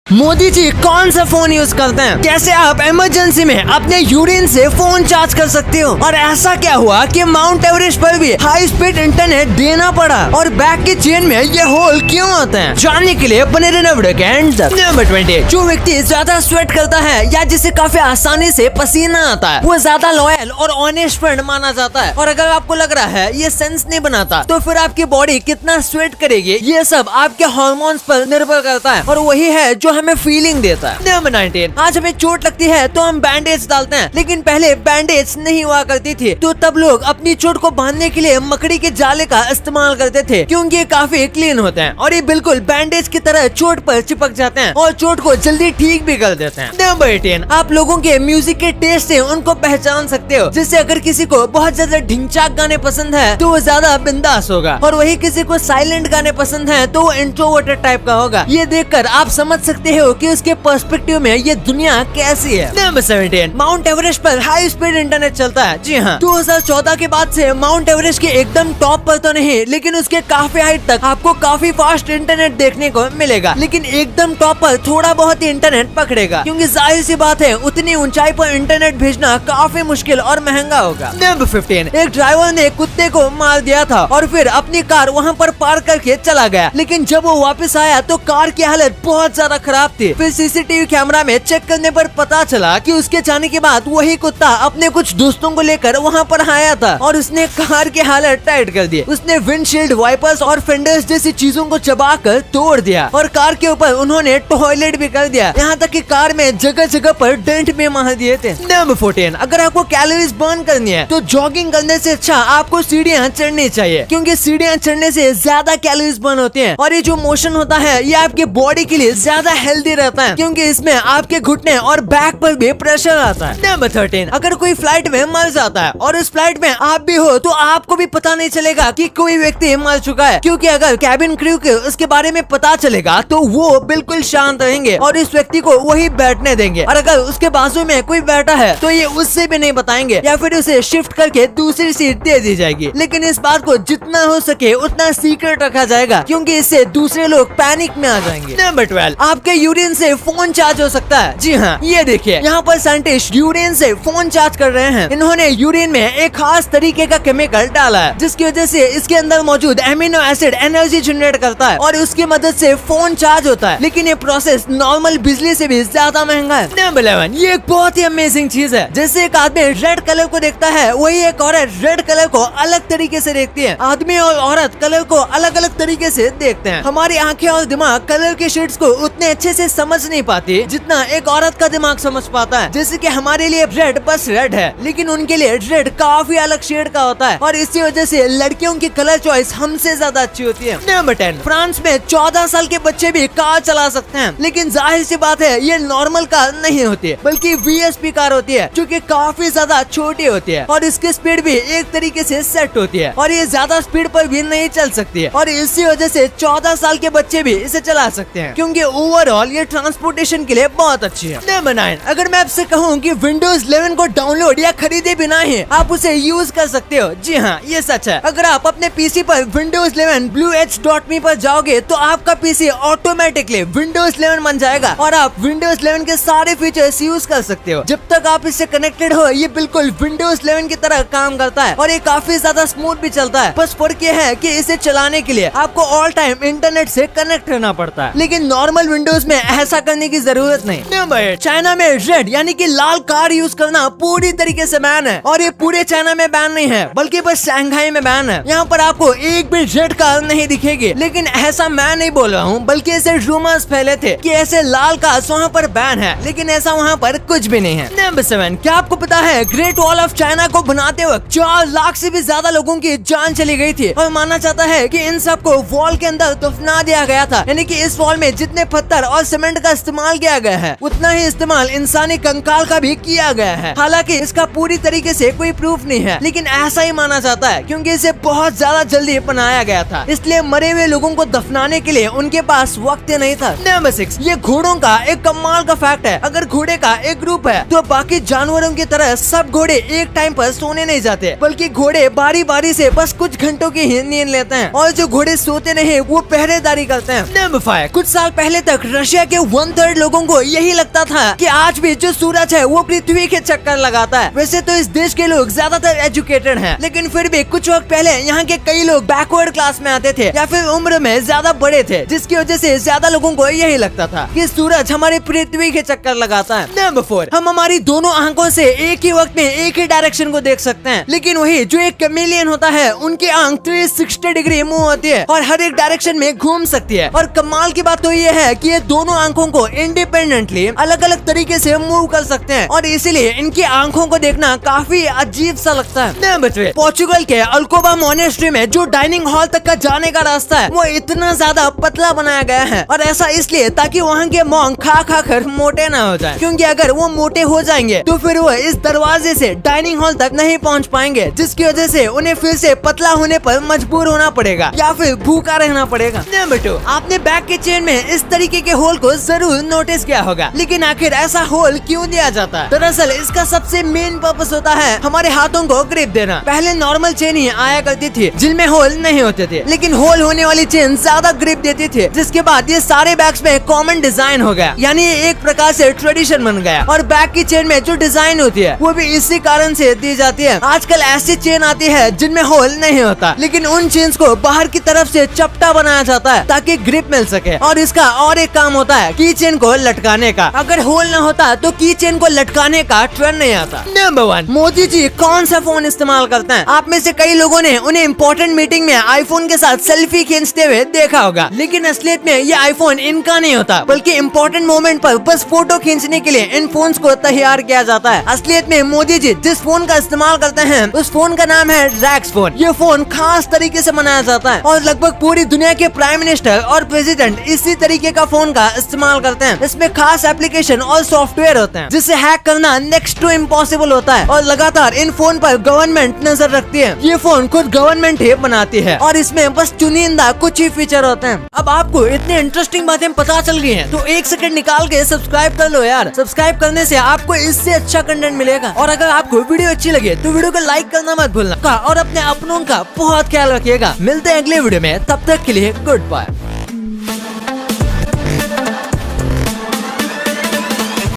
मोदी जी कौन सा phone use करते हैं? कैसे आप इमरजेंसी में अपने यूरिन से फोन चार्ज कर सकते हो? और ऐसा क्या हुआ कि माउंट एवरेस्ट पर भी हाई स्पीड इंटरनेट देना पड़ा? और बैक की चेन में ये होल क्यों आते हैं? जानने के लिए बने रहना वीडियो के एंड तक। नंबर 20, जो व्यक्ति ज्यादा स्वेट करता है या जिसे काफी आसानी से पसीना आता है वो ज्यादा लॉयल और ऑनेस्ट फ्रेंड माना जाता है। और अगर आपको लग रहा है ये सेंस नहीं बनाता तो फिर आपकी बॉडी कितना स्वेट करेगी ये सब आपके हार्मोन्स पर निर्भर करता है और वही है जो हमें फीलिंग देता है। नंबर 19, आज हमें चोट लगती है तो हम बैंडेज डालते हैं, लेकिन पहले बैंडेज नहीं हुआ करती थी तो तब लोग अपनी चोट को बांधने के लिए मकड़ी के जाले का इस्तेमाल करते थे क्योंकि ये काफी क्लीन होते हैं और ये बिल्कुल बैंडेज की तरह चोट पर चिपक जाते हैं और चोट को जल्दी ठीक भी कर देते हैं। नंबर 18, आप लोगों के म्यूजिक के टेस्ट से उनको पहचान सकते हो। जैसे अगर किसी को बहुत ज्यादा ढिंचाक गाने पसंद है तो वो ज्यादा बिंदास होगा और वही किसी को साइलेंट गाने पसंद है तो वो इंट्रोवर्टेड टाइप का होगा। ये देखकर आप समझ सकते हो कि उसके पर्सपेक्टिव में ये दुनिया कैसी है। नंबर 17, माउंट एवरेस्ट पर हाई स्पीड इंटरनेट चलता है। जी हाँ, 2014 के बाद से माउंट एवरेस्ट के एकदम टॉप पर तो नहीं लेकिन उसके काफी हाइट तक आपको काफी फास्ट इंटरनेट देखने को मिलेगा, लेकिन एकदम टॉप पर थोड़ा बहुत ही इंटरनेट पकड़ेगा क्योंकि जाहिर सी बात है उतनी ऊंचाई पर इंटरनेट भेजना काफी मुश्किल और महंगा होगा। नंबर 15, एक ड्राइवर ने कुत्ते को मार दिया था और फिर अपनी कार वहाँ पर पार्क करके चला गया, लेकिन जब वो वापस आया तो कार की हालत बहुत ज्यादा खराब थी। फिर सीसीटीवी कैमरा में चेक करने पर पता चला कि उसके जाने के बाद वही कुत्ता अपने कुछ दोस्तों को लेकर वहाँ पर आया था और उसने कार की हालत टाइट कर दी। उसने विंडशील्ड, वाइपर्स और फेंडर्स जैसी चीजों को चबाकर तोड़ दिया और कार के ऊपर उन्होंने टॉयलेट भी कर दिया, यहाँ तक कि कार में जगह जगह पर डेंट भी मार दिए थे। नंबर 14, अगर आपको कैलोरीज बर्न करनी है तो जॉगिंग करने से अच्छा आपको सीढ़ियाँ चढ़नी चाहिए क्योंकि सीढ़ियाँ चढ़ने से ज्यादा कैलोरीज बर्न होती हैं और ये जो मोशन होता है ये आपके बॉडी के लिए ज्यादा हेल्दी रहता है क्योंकि इसमें आपके घुटने और बैक पर भी प्रेशर आता है। नंबर 13, अगर कोई फ्लाइट में मर जाता है और उस फ्लाइट में आप भी हो तो आपको भी पता नहीं चलेगा कि कोई व्यक्ति मर चुका है क्योंकि अगर कैबिन क्रू को उसके बारे में पता चलेगा तो वो बिल्कुल शांत रहेंगे और इस व्यक्ति को वही बैठने देंगे और अगर उसके बाजू में कोई बैठा है तो ये उससे भी नहीं बताएंगे या फिर उसे शिफ्ट करके दूसरी सीट दे दी जाएगी, लेकिन इस बात को जितना हो सके उतना सीक्रेट रखा जाएगा क्योंकि इससे दूसरे लोग पैनिक में आ जाएंगे। नंबर 12, आपके यूरिन से फोन चार्ज हो सकता है। जी हाँ, ये देखिए यहाँ पर साइंटिस्ट यूरिन से फोन चार्ज कर रहे हैं। इन्होंने यूरिन में एक खास तरीके का केमिकल डाला है जिसकी वजह से इसके अंदर मौजूद एमिनो एसिड एनर्जी जनरेट करता है और उसकी मदद से फोन चार्ज होता है, लेकिन ये प्रोसेस नॉर्मल बिजली से भी ज्यादा महंगा है। नंबर 11, ये एक बहुत ही अमेजिंग चीज है। जैसे एक आदमी रेड कलर को देखता है वही एक औरत रेड कलर को अलग तरीके से देखती है। आदमी और औरत कलर को अलग अलग तरीके से देखते हैं। हमारी आंखें और दिमाग कलर के शेड्स को उतने अच्छे से समझ नहीं पाती जितना एक औरत का दिमाग समझ पाता है। जैसे कि हमारे लिए रेड बस रेड है लेकिन उनके लिए रेड काफी अलग शेड का होता है और इसी वजह से लड़कियों की कलर चॉइस हमसे ज्यादा अच्छी होती है। नंबर 10, फ्रांस में 14 साल के बच्चे भी कार चला सकते हैं, लेकिन जाहिर सी बात है ये नॉर्मल कार नहीं होती बल्कि VSP कार होती है जो कि काफी ज्यादा छोटी होती है और इसकी स्पीड भी एक तरीके से सेट होती है और ये ज्यादा स्पीड पर भी नहीं चल सकती है और इसी वजह से 14 साल के बच्चे भी इसे चला सकते हैं क्योंकि ओवरऑल ये ट्रांसपोर्टेशन के लिए बहुत अच्छी है। नंबर 9, अगर मैं आपसे कहूँ कि Windows 11 को डाउनलोड या खरीदे बिना ही आप उसे यूज कर सकते हो, जी हाँ ये सच है। अगर आप अपने पीसी पर Windows 11 blueedge.me पर जाओगे तो आपका पीसी ऑटोमेटिकली Windows 11 बन जाएगा और आप Windows 11 के सारे फीचर्स यूज कर सकते हो। जब तक आप इससे कनेक्टेड हो ये बिल्कुल Windows 11 की तरह काम करता है और ये काफी ज्यादा स्मूथ भी चलता है। बस फर्क ये है कि इसे चलाने के लिए आपको ऑल टाइम इंटरनेट से कनेक्ट रहना पड़ता है, लेकिन नॉर्मल विंडोज में ऐसा करने की जरूरत नहीं। नंबर 8, चाइना में रेड यानी कि लाल कार यूज करना पूरी तरीके से बैन है और ये पूरे चाइना में बैन नहीं है बल्कि बस शंघाई में बैन है। यहाँ पर आपको एक भी रेड कार नहीं दिखेगी, लेकिन ऐसा मैं नहीं बोल रहा हूँ बल्कि ऐसे रूमर्स फैले थे कि ऐसे लाल कार्स वहाँ पर बैन है, लेकिन ऐसा वहाँ पर कुछ भी नहीं है। नंबर 7, क्या आपको पता है ग्रेट वॉल ऑफ चाइना को बनाते वक्त 4 लाख से भी ज्यादा लोगों की जान चली गई थी और माना जाता है कि इन सब को वॉल के अंदर दफना दिया गया था, यानी कि इस वॉल में जितने पत्थर और सीमेंट का इस्तेमाल किया गया है उतना ही इस्तेमाल इंसानी कंकाल का भी किया गया है। हालांकि इसका पूरी तरीके से कोई प्रूफ नहीं है, लेकिन ऐसा ही माना जाता है क्योंकि इसे बहुत ज्यादा जल्दी बनाया गया था, इसलिए मरे हुए लोगों को दफनाने के लिए उनके पास वक्त नहीं था। नंबर 6, ये घोड़ों का एक कमाल का फैक्ट है। अगर घोड़े का एक ग्रुप है तो बाकी जानवरों की तरह सब घोड़े एक टाइम पर सोने नहीं जाते, बल्कि घोड़े बारी बारी से बस कुछ घंटों की ही नींद लेते हैं और जो घोड़े सोते नहीं वो पहरेदारी करते हैं। नंबर 5, कुछ साल पहले तक रशिया के 1/3 लोगों को यही लगता था कि आज भी जो सूरज है वो पृथ्वी के चक्कर लगाता है। वैसे तो इस देश के लोग ज्यादातर एजुकेटेड हैं, लेकिन फिर भी कुछ वक्त पहले यहाँ के कई लोग बैकवर्ड क्लास में आते थे या फिर उम्र में ज्यादा बड़े थे, जिसकी वजह से ज्यादा लोगों को यही लगता था कि सूरज हमारी पृथ्वी के चक्कर लगाता है। नंबर 4, हम हमारी दोनों आंखों से एक ही वक्त में एक ही डायरेक्शन को देख सकते हैं, लेकिन वही जो एक कैमेलियन होता है उनकी आंख 360 डिग्री मूव होती है और हर एक डायरेक्शन में घूम सकती है। और कमाल की बात तो ये है कि ये दोनों आंखों को इंडिपेंडेंटली अलग अलग तरीके से मूव कर सकते हैं और इसीलिए इनकी आंखों को देखना काफी अजीब सा लगता है। नंबर 3, पोर्चुगल के अल्कोबा मोनेस्ट्री में जो डाइनिंग हॉल तक का जाने का रास्ता है वो इतना ज्यादा पतला बनाया गया है और ऐसा इसलिए ताकि वहाँ के मॉन्क खा खा कर मोटे ना हो जाए, क्योंकि अगर वो मोटे हो जाएंगे तो फिर वो इस दरवाजे से डाइनिंग हॉल तक नहीं पहुँच पाएंगे, जिसकी वजह से उन्हें फिर से पतला होने पर मजबूर होना पड़ेगा या फिर भूखा रहना पड़ेगा। नंबर 2, आपने बैग के चेन में इस तरीके के होल को जरूर नोटिस किया होगा, लेकिन आखिर ऐसा होल क्यों दिया जाता है? दरअसल इसका सबसे मेन पर्पस होता है हमारे हाथों को ग्रिप देना। पहले नॉर्मल चेन ही आया करती थी जिनमें होल नहीं होते थे, लेकिन होल होने वाली चेन ज्यादा ग्रिप देती थी, जिसके बाद ये सारे बैग्स में कॉमन डिजाइन हो गया, यानी ये एक प्रकार से ट्रेडिशन बन गया। और बैग की चेन में जो डिजाइन होती है वो भी इसी कारण से दी जाती है। आजकल ऐसी चेन आती है जिनमें होल नहीं होता, लेकिन उन चेन्स को बाहर की तरफ से चपटा बनाया जाता है ताकि ग्रिप मिल सके। और इसका और एक काम होता है की चेन को लटकाने का। अगर होल न होता तो की चेन को लटकाने का ट्रेंड नहीं आता। नंबर 1, मोदी जी कौन सा फोन इस्तेमाल करते हैं? आप में से कई लोगों ने उन्हें इम्पोर्टेंट मीटिंग में आईफोन के साथ सेल्फी खींचते हुए देखा होगा, लेकिन असलियत में ये आईफोन इनका नहीं होता, बल्कि इम्पोर्टेंट मोमेंट पर बस फोटो खींचने के लिए इन फोन्स को तैयार किया जाता है। असलियत में मोदी जी जिस फोन का इस्तेमाल करते हैं उस फोन का नाम है रैक्स फोन। ये फोन खास तरीके से बनाया जाता है और लगभग पूरी दुनिया के प्राइम मिनिस्टर और प्रेसिडेंट इसी तरीके का फोन का इस्तेमाल करते हैं। इसमें खास एप्लीकेशन और सॉफ्टवेयर होते हैं जिसे हैक करना नेक्स्ट टू इम्पॉसिबल होता है और लगातार इन फोन पर गवर्नमेंट नजर रखती है। ये फोन खुद गवर्नमेंट ही बनाती है और इसमें बस चुनिंदा कुछ ही फीचर होते हैं। अब आपको इतनी इंटरेस्टिंग बातें पता चल गई हैं, तो एक सेकंड निकाल के सब्सक्राइब कर लो यार। सब्सक्राइब करने से आपको इससे अच्छा कंटेंट मिलेगा। और अगर आपको वीडियो अच्छी लगे तो वीडियो को लाइक करना मत भूलना और अपने अपनों का बहुत ख्याल रखिएगा। मिलते हैं अगले वीडियो में, तब तक के लिए गुड बाय।